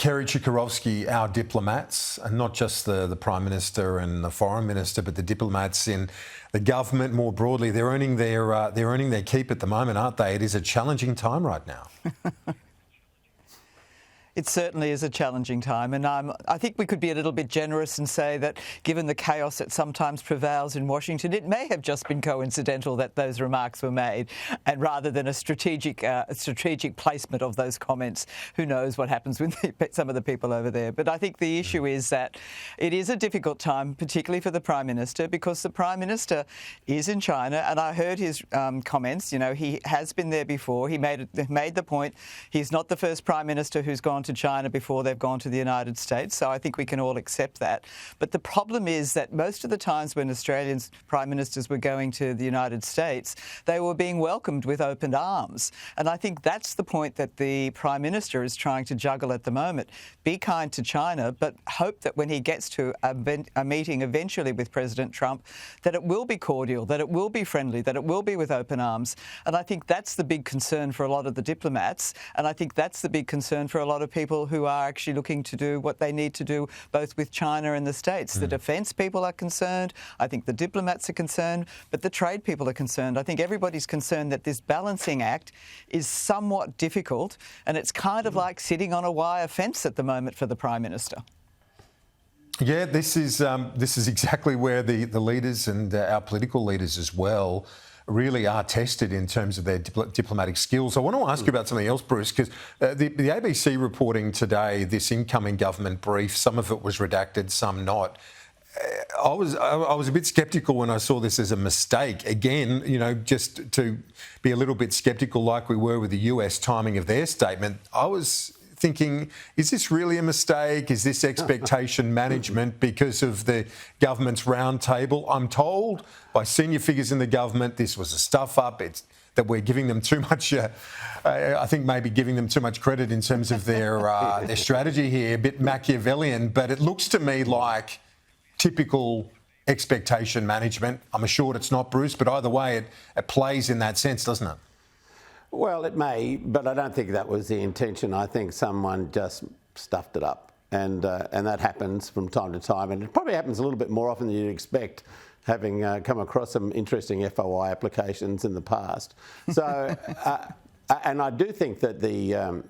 Kerry Chikarovski, our diplomats, and not just the Prime Minister and the Foreign Minister, but the diplomats in the government more broadly, they're earning their keep at the moment, aren't they? It is a challenging time right now. It certainly is a challenging time, and I think we could be a little bit generous and say that given the chaos that sometimes prevails in Washington, it may have just been coincidental that those remarks were made, and rather than a strategic placement of those comments. Who knows what happens with some of the people over there. But I think the issue is that it is a difficult time, particularly for the Prime Minister, because the Prime Minister is in China, and I heard his comments. You know, he has been there before. He made the point he's not the first Prime Minister who's gone to China before they've gone to the United States, so I think we can all accept that. But the problem is that most of the times when Australian Prime Ministers were going to the United States, they were being welcomed with open arms. And I think that's the point that the Prime Minister is trying to juggle at the moment. Be kind to China, but hope that when he gets to a meeting eventually with President Trump, that it will be cordial, that it will be friendly, that it will be with open arms. And I think that's the big concern for a lot of the diplomats, and I think that's the big concern for a lot of people who are actually looking to do what they need to do both with China and the States. The defence people are concerned. I think the diplomats are concerned, but the trade people are concerned. I think everybody's concerned that this balancing act is somewhat difficult, and it's kind of like sitting on a wire fence at the moment for the Prime Minister. Yeah, this is exactly where the leaders and our political leaders as well really are tested in terms of their diplomatic skills. I want to ask you about something else, Bruce, because the ABC reporting today, this incoming government brief, some of it was redacted, some not. I was a bit sceptical when I saw this as a mistake. Again, you know, just to be a little bit sceptical like we were with the US timing of their statement, I was thinking, is this really a mistake? Is this expectation management because of the government's roundtable? I'm told by senior figures in the government this was a stuff-up. It's that we're giving them too much, I think maybe giving them too much credit in terms of their strategy here, a bit Machiavellian, but it looks to me like typical expectation management. I'm assured it's not, Bruce, but either way, it plays in that sense, doesn't it? Well, it may, but I don't think that was the intention. I think someone just stuffed it up, and that happens from time to time, and it probably happens a little bit more often than you'd expect, having come across some interesting FOI applications in the past. So, and I do think that the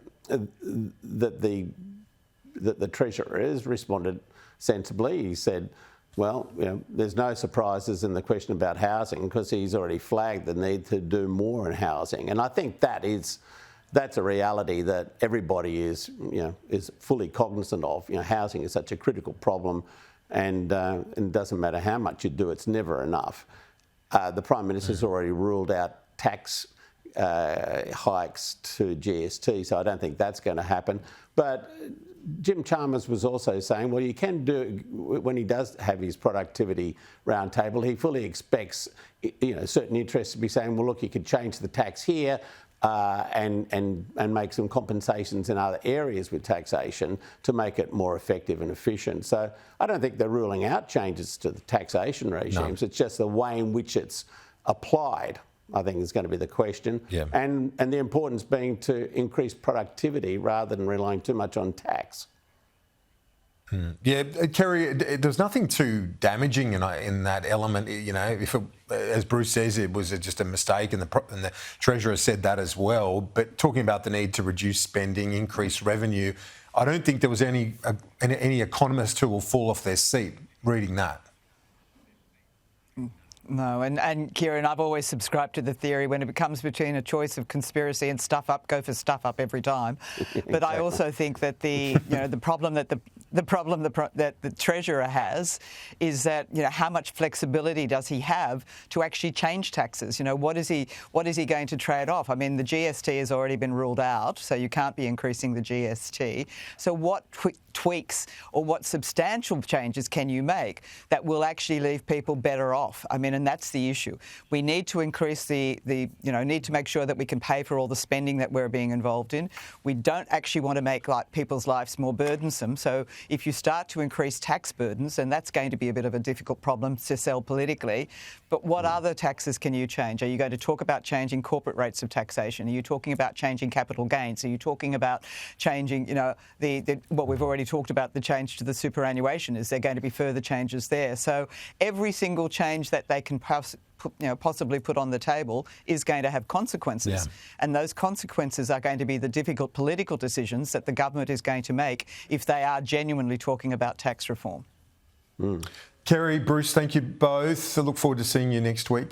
Treasurer has responded sensibly. He said, well, you know, there's no surprises in the question about housing because he's already flagged the need to do more in housing. And I think that's a reality that everybody is fully cognizant of. You know, housing is such a critical problem, and it doesn't matter how much you do, it's never enough. The Prime Minister's already ruled out tax hikes to GST, so I don't think that's going to happen. But Jim Chalmers was also saying, well, you can do, when he does have his productivity roundtable, he fully expects, you know, certain interests to be saying, well, look, you could change the tax here and make some compensations in other areas with taxation to make it more effective and efficient. So I don't think they're ruling out changes to the taxation regimes. No. It's just the way in which it's applied, I think, is going to be the question. Yeah. And the importance being to increase productivity rather than relying too much on tax. Yeah, Kerry, there's nothing too damaging in that element. You know, if it, as Bruce says, it was just a mistake, and the Treasurer said that as well. But talking about the need to reduce spending, increase revenue, I don't think there was any economist who will fall off their seat reading that. No, and Kieran, I've always subscribed to the theory when it comes between a choice of conspiracy and stuff up, go for stuff up every time. Exactly. But I also think that the problem that that the Treasurer has is that, you know, how much flexibility does he have to actually change taxes? You know, what is he going to trade off? I mean, the GST has already been ruled out, so you can't be increasing the GST. So what tweaks or what substantial changes can you make that will actually leave people better off? I mean, and that's the issue. We need to increase need to make sure that we can pay for all the spending that we're being involved in. We don't actually want to make people's lives more burdensome. So if you start to increase tax burdens, and that's going to be a bit of a difficult problem to sell politically, but what other taxes can you change? Are you going to talk about changing corporate rates of taxation? Are you talking about changing capital gains? Are you talking about changing, what we've already talked about, the change to the superannuation? Is there going to be further changes there? So every single change that they can possibly put on the table is going to have consequences. Yeah. And those consequences are going to be the difficult political decisions that the government is going to make if they are genuinely talking about tax reform. Kerry, Bruce, thank you both. I look forward to seeing you next week.